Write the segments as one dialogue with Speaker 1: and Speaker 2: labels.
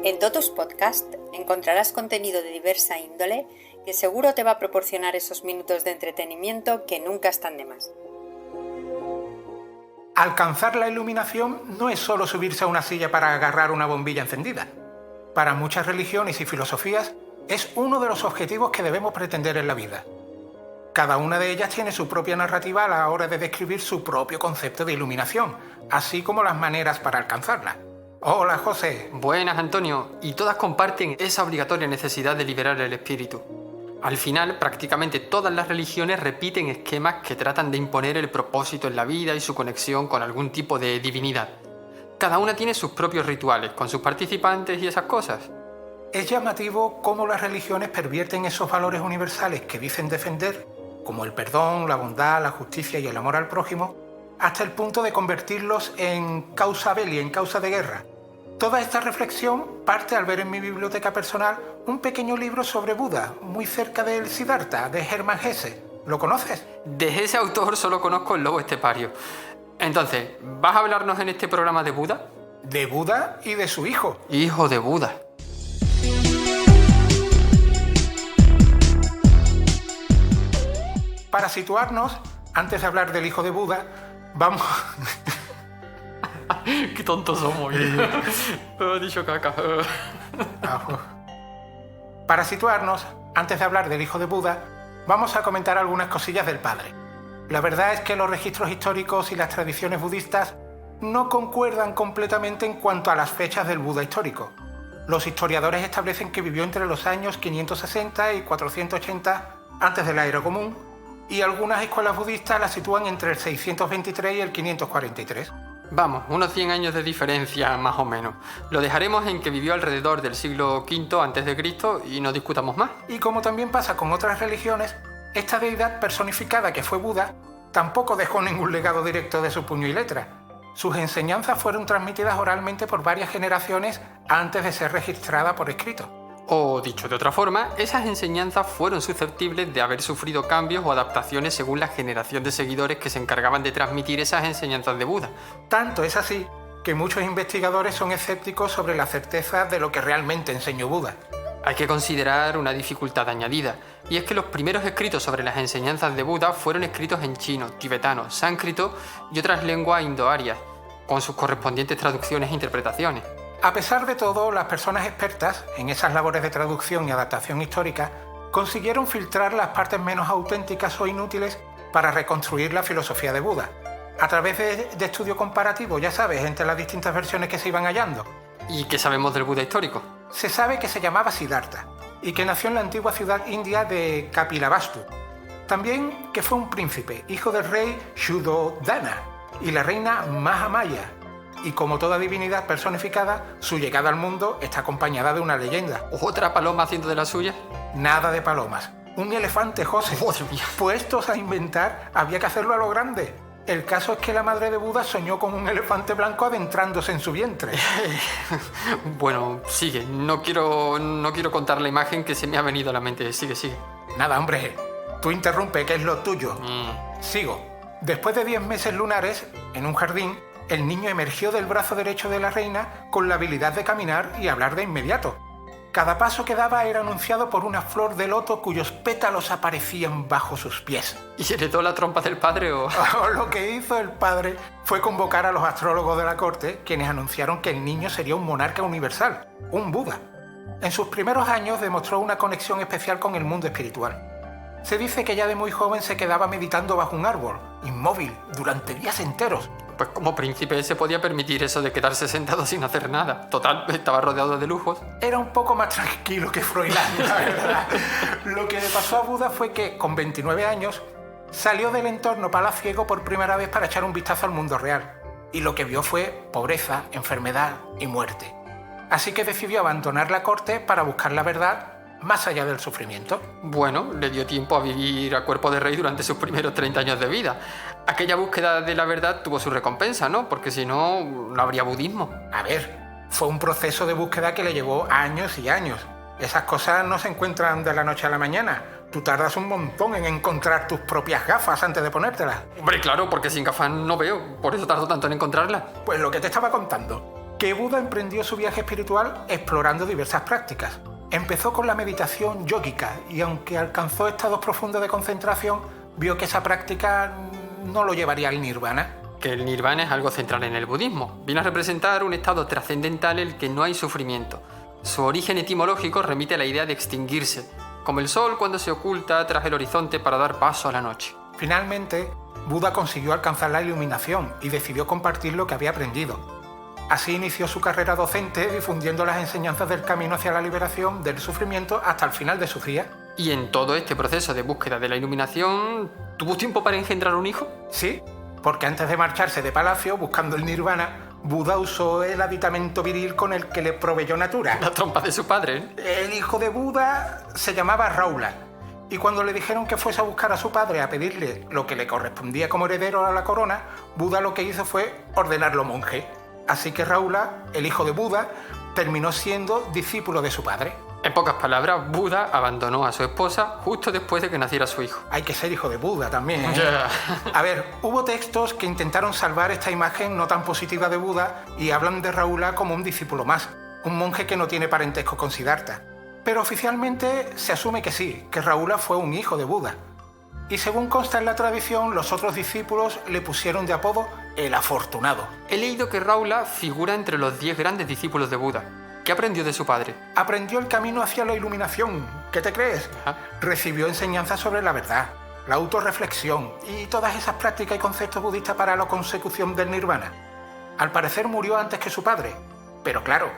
Speaker 1: En Totus Podcast encontrarás contenido de diversa índole que seguro te va a proporcionar esos minutos de entretenimiento que nunca están de más.
Speaker 2: Alcanzar la iluminación no es solo subirse a una silla para agarrar una bombilla encendida. Para muchas religiones y filosofías es uno de los objetivos que debemos pretender en la vida. Cada una de ellas tiene su propia narrativa a la hora de describir su propio concepto de iluminación, así como las maneras para alcanzarla. Hola, José.
Speaker 3: Buenas, Antonio. Y todas comparten esa obligatoria necesidad de liberar el espíritu. Al final, prácticamente todas las religiones repiten esquemas que tratan de imponer el propósito en la vida y su conexión con algún tipo de divinidad. Cada una tiene sus propios rituales, con sus participantes y esas cosas.
Speaker 2: Es llamativo cómo las religiones pervierten esos valores universales que dicen defender, como el perdón, la bondad, la justicia y el amor al prójimo, hasta el punto de convertirlos en causa belli, en causa de guerra. Toda esta reflexión parte al ver en mi biblioteca personal un pequeño libro sobre Buda, muy cerca del Siddhartha, de Hermann Hesse. ¿Lo conoces?
Speaker 3: De ese autor solo conozco El lobo estepario. Entonces, ¿vas a hablarnos en este programa de Buda?
Speaker 2: De Buda y de su hijo.
Speaker 3: Hijo de Buda.
Speaker 2: Para situarnos, antes de hablar del hijo de Buda, vamos...
Speaker 3: Qué tontos somos. He dicho caca.
Speaker 2: Para situarnos, antes de hablar del hijo de Buda, vamos a comentar algunas cosillas del padre. La verdad es que los registros históricos y las tradiciones budistas no concuerdan completamente en cuanto a las fechas del Buda histórico. Los historiadores establecen que vivió entre los años 560 y 480 antes de la era común, y algunas escuelas budistas la sitúan entre el 623 y el 543.
Speaker 3: Vamos, unos 100 años de diferencia más o menos. Lo dejaremos en que vivió alrededor del siglo V a.C. y no discutamos más.
Speaker 2: Y como también pasa con otras religiones, esta deidad personificada que fue Buda tampoco dejó ningún legado directo de su puño y letra. Sus enseñanzas fueron transmitidas oralmente por varias generaciones antes de ser registrada por escrito.
Speaker 3: O, dicho de otra forma, esas enseñanzas fueron susceptibles de haber sufrido cambios o adaptaciones según la generación de seguidores que se encargaban de transmitir esas enseñanzas de Buda.
Speaker 2: Tanto es así que muchos investigadores son escépticos sobre la certeza de lo que realmente enseñó Buda.
Speaker 3: Hay que considerar una dificultad añadida, y es que los primeros escritos sobre las enseñanzas de Buda fueron escritos en chino, tibetano, sánscrito y otras lenguas indoarias, con sus correspondientes traducciones e interpretaciones.
Speaker 2: A pesar de todo, las personas expertas en esas labores de traducción y adaptación histórica consiguieron filtrar las partes menos auténticas o inútiles para reconstruir la filosofía de Buda, a través de estudio comparativo, ya sabes, entre las distintas versiones que se iban hallando.
Speaker 3: ¿Y qué sabemos del Buda histórico?
Speaker 2: Se sabe que se llamaba Siddhartha y que nació en la antigua ciudad india de Kapilavastu. También que fue un príncipe, hijo del rey Shuddhodana y la reina Mahamaya. Y como toda divinidad personificada, su llegada al mundo está acompañada de una leyenda.
Speaker 3: ¿Otra paloma haciendo de la suya?
Speaker 2: Nada de palomas. Un elefante, José.
Speaker 3: ¡Oh, Dios mío!
Speaker 2: Puestos a inventar, había que hacerlo a lo grande. El caso es que la madre de Buda soñó con un elefante blanco adentrándose en su vientre.
Speaker 3: Bueno, sigue. No quiero contar la imagen que se me ha venido a la mente. Sigue.
Speaker 2: Nada, hombre. Tú interrumpe, que es lo tuyo. Sigo. Después de 10 meses lunares, en un jardín, el niño emergió del brazo derecho de la reina con la habilidad de caminar y hablar de inmediato. Cada paso que daba era anunciado por una flor de loto cuyos pétalos aparecían bajo sus pies.
Speaker 3: ¿Y heredó la trompa del padre o...?
Speaker 2: Lo que hizo el padre fue convocar a los astrólogos de la corte, quienes anunciaron que el niño sería un monarca universal, un Buda. En sus primeros años demostró una conexión especial con el mundo espiritual. Se dice que ya de muy joven se quedaba meditando bajo un árbol, inmóvil, durante días enteros.
Speaker 3: Pues como príncipe se podía permitir eso de quedarse sentado sin hacer nada. Total, estaba rodeado de lujos.
Speaker 2: Era un poco más tranquilo que Froilán, la verdad. Lo que le pasó a Buda fue que, con 29 años, salió del entorno palaciego por primera vez para echar un vistazo al mundo real. Y lo que vio fue pobreza, enfermedad y muerte. Así que decidió abandonar la corte para buscar la verdad más allá del sufrimiento.
Speaker 3: Bueno, le dio tiempo a vivir a cuerpo de rey durante sus primeros 30 años de vida. Aquella búsqueda de la verdad tuvo su recompensa, ¿no? Porque si no, no habría budismo.
Speaker 2: A ver, fue un proceso de búsqueda que le llevó años y años. Esas cosas no se encuentran de la noche a la mañana. Tú tardas un montón en encontrar tus propias gafas antes de ponértelas.
Speaker 3: Hombre, claro, porque sin gafas no veo. Por eso tardo tanto en encontrarlas.
Speaker 2: Pues lo que te estaba contando, que Buda emprendió su viaje espiritual explorando diversas prácticas. Empezó con la meditación yógica y aunque alcanzó estados profundos de concentración, vio que esa práctica no lo llevaría al nirvana.
Speaker 3: Que el nirvana es algo central en el budismo. Viene a representar un estado trascendental en el que no hay sufrimiento. Su origen etimológico remite a la idea de extinguirse, como el sol cuando se oculta tras el horizonte para dar paso a la noche.
Speaker 2: Finalmente, Buda consiguió alcanzar la iluminación y decidió compartir lo que había aprendido. Así inició su carrera docente difundiendo las enseñanzas del camino hacia la liberación del sufrimiento hasta el final de sus días.
Speaker 3: Y en todo este proceso de búsqueda de la iluminación, ¿tuvo tiempo para engendrar un hijo?
Speaker 2: Sí, porque antes de marcharse de palacio buscando el nirvana, Buda usó el aditamento viril con el que le proveyó Natura.
Speaker 3: La trompa de su padre, ¿eh?
Speaker 2: El hijo de Buda se llamaba Raula, y cuando le dijeron que fuese a buscar a su padre a pedirle lo que le correspondía como heredero a la corona, Buda lo que hizo fue ordenarlo monje. Así que Raula, el hijo de Buda, terminó siendo discípulo de su padre.
Speaker 3: En pocas palabras, Buda abandonó a su esposa justo después de que naciera su hijo.
Speaker 2: Hay que ser hijo de Buda también, ¿eh?
Speaker 3: Yeah.
Speaker 2: A ver, hubo textos que intentaron salvar esta imagen no tan positiva de Buda y hablan de Raula como un discípulo más, un monje que no tiene parentesco con Siddhartha. Pero oficialmente se asume que sí, que Raula fue un hijo de Buda. Y según consta en la tradición, los otros discípulos le pusieron de apodo el afortunado.
Speaker 3: He leído que Raula figura entre los 10 grandes discípulos de Buda. ¿Qué aprendió de su padre?
Speaker 2: Aprendió el camino hacia la iluminación. ¿Qué te crees?
Speaker 3: Ajá.
Speaker 2: Recibió enseñanzas sobre la verdad, la autorreflexión y todas esas prácticas y conceptos budistas para la consecución del nirvana. Al parecer murió antes que su padre, pero claro,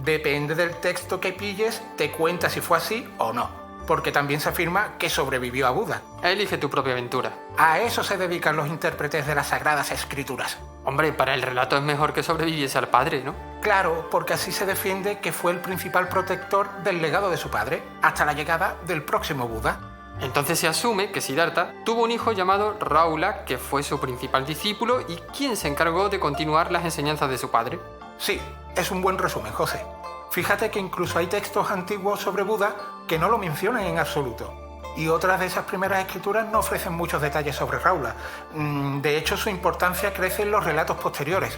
Speaker 2: depende del texto que pilles, te cuenta si fue así o no, porque también se afirma que sobrevivió a Buda.
Speaker 3: Elige tu propia aventura.
Speaker 2: A eso se dedican los intérpretes de las Sagradas Escrituras.
Speaker 3: Hombre, para el relato es mejor que sobreviviese al padre, ¿no?
Speaker 2: Claro, porque así se defiende que fue el principal protector del legado de su padre, hasta la llegada del próximo Buda.
Speaker 3: Entonces se asume que Siddhartha tuvo un hijo llamado Raula, que fue su principal discípulo y quien se encargó de continuar las enseñanzas de su padre.
Speaker 2: Sí, es un buen resumen, José. Fíjate que incluso hay textos antiguos sobre Buda que no lo mencionan en absoluto. Y otras de esas primeras escrituras no ofrecen muchos detalles sobre Raula. De hecho, su importancia crece en los relatos posteriores.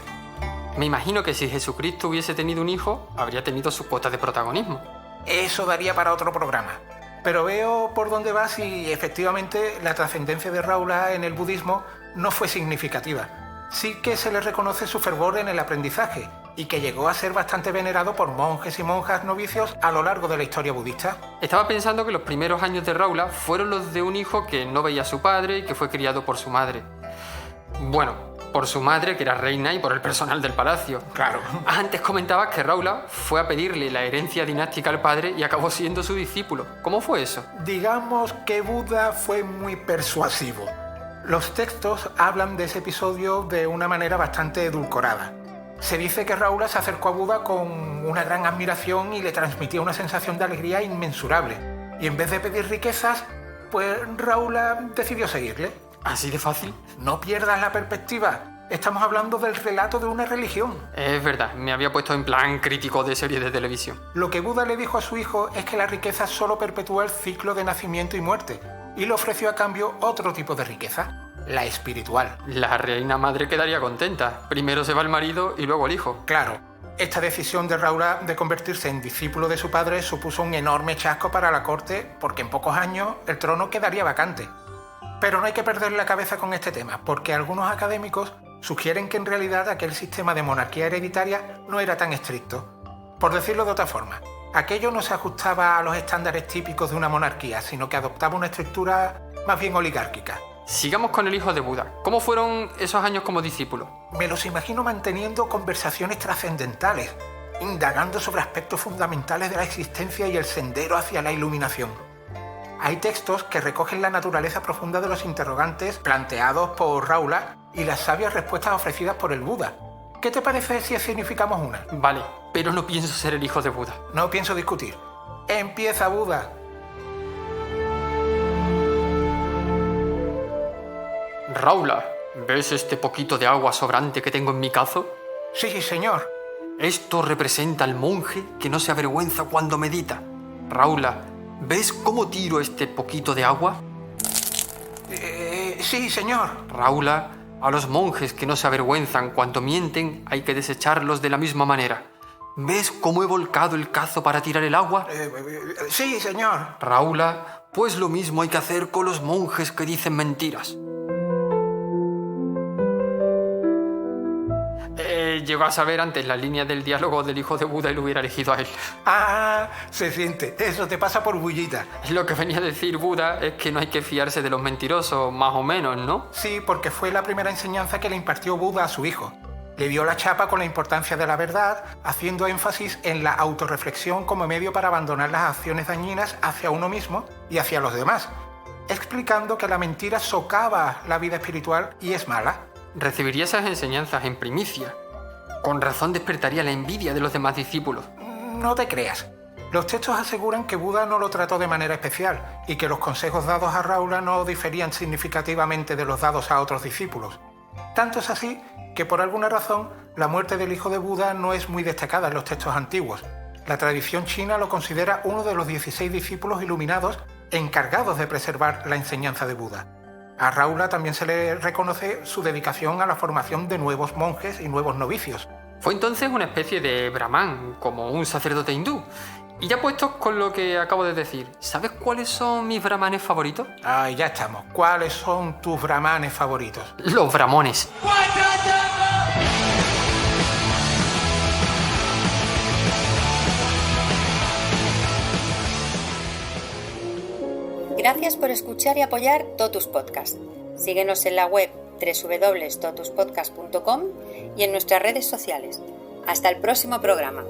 Speaker 3: Me imagino que si Jesucristo hubiese tenido un hijo, habría tenido su cuota de protagonismo.
Speaker 2: Eso daría para otro programa. Pero veo por dónde vas y efectivamente la trascendencia de Raula en el budismo no fue significativa. Sí que se le reconoce su fervor en el aprendizaje y que llegó a ser bastante venerado por monjes y monjas novicios a lo largo de la historia budista.
Speaker 3: Estaba pensando que los primeros años de Raula fueron los de un hijo que no veía a su padre y que fue criado por su madre. Bueno, por su madre, que era reina, y por el personal del palacio.
Speaker 2: Claro.
Speaker 3: Antes comentabas que Raula fue a pedirle la herencia dinástica al padre y acabó siendo su discípulo. ¿Cómo fue eso?
Speaker 2: Digamos que Buda fue muy persuasivo. Los textos hablan de ese episodio de una manera bastante edulcorada. Se dice que Raula se acercó a Buda con una gran admiración y le transmitía una sensación de alegría inmensurable. Y en vez de pedir riquezas, pues Raula decidió seguirle.
Speaker 3: ¿Así de fácil?
Speaker 2: No pierdas la perspectiva. Estamos hablando del relato de una religión.
Speaker 3: Es verdad, me había puesto en plan crítico de series de televisión.
Speaker 2: Lo que Buda le dijo a su hijo es que la riqueza solo perpetúa el ciclo de nacimiento y muerte, y le ofreció a cambio otro tipo de riqueza, la espiritual.
Speaker 3: La reina madre quedaría contenta. Primero se va el marido y luego el hijo.
Speaker 2: Claro, esta decisión de Raula de convertirse en discípulo de su padre supuso un enorme chasco para la corte, porque en pocos años el trono quedaría vacante. Pero no hay que perder la cabeza con este tema, porque algunos académicos sugieren que en realidad aquel sistema de monarquía hereditaria no era tan estricto. Por decirlo de otra forma, aquello no se ajustaba a los estándares típicos de una monarquía, sino que adoptaba una estructura más bien oligárquica.
Speaker 3: Sigamos con el hijo de Buda. ¿Cómo fueron esos años como discípulo?
Speaker 2: Me los imagino manteniendo conversaciones trascendentales, indagando sobre aspectos fundamentales de la existencia y el sendero hacia la iluminación. Hay textos que recogen la naturaleza profunda de los interrogantes planteados por Raula y las sabias respuestas ofrecidas por el Buda. ¿Qué te parece si significamos una?
Speaker 3: Vale, pero no pienso ser el hijo de Buda.
Speaker 2: No pienso discutir. ¡Empieza, Buda!
Speaker 3: Raula, ¿ves este poquito de agua sobrante que tengo en mi cazo?
Speaker 2: Sí, señor.
Speaker 3: Esto representa al monje que no se avergüenza cuando medita. Raula, ¿ves cómo tiro este poquito de agua?
Speaker 2: Sí, señor.
Speaker 3: Raula, A los monjes que no se avergüenzan cuando mienten hay que desecharlos de la misma manera. ¿Ves cómo he volcado el cazo para tirar el agua?
Speaker 2: Sí, señor.
Speaker 3: Raula, pues lo mismo hay que hacer con los monjes que dicen mentiras. Llegó a saber antes las líneas del diálogo del hijo de Buda y lo hubiera elegido a él.
Speaker 2: Ah, se siente. Eso te pasa por bullita.
Speaker 3: Lo que venía a decir Buda es que no hay que fiarse de los mentirosos, más o menos, ¿no?
Speaker 2: Sí, porque fue la primera enseñanza que le impartió Buda a su hijo. Le dio la chapa con la importancia de la verdad, haciendo énfasis en la autorreflexión como medio para abandonar las acciones dañinas hacia uno mismo y hacia los demás, explicando que la mentira socava la vida espiritual y es mala.
Speaker 3: Recibiría esas enseñanzas en primicia. Con razón despertaría la envidia de los demás discípulos.
Speaker 2: No te creas. Los textos aseguran que Buda no lo trató de manera especial y que los consejos dados a Raula no diferían significativamente de los dados a otros discípulos. Tanto es así que por alguna razón la muerte del hijo de Buda no es muy destacada en los textos antiguos. La tradición china lo considera uno de los 16 discípulos iluminados encargados de preservar la enseñanza de Buda. A Raula también se le reconoce su dedicación a la formación de nuevos monjes y nuevos novicios.
Speaker 3: Fue entonces una especie de brahman, como un sacerdote hindú. Y ya puestos con lo que acabo de decir, ¿sabes cuáles son mis brahmanes favoritos?
Speaker 2: Ah, ya estamos. ¿Cuáles son tus brahmanes favoritos?
Speaker 3: Los brahmones.
Speaker 1: Gracias por escuchar y apoyar Totus Podcast. Síguenos en la web www.totuspodcast.com y en nuestras redes sociales. Hasta el próximo programa.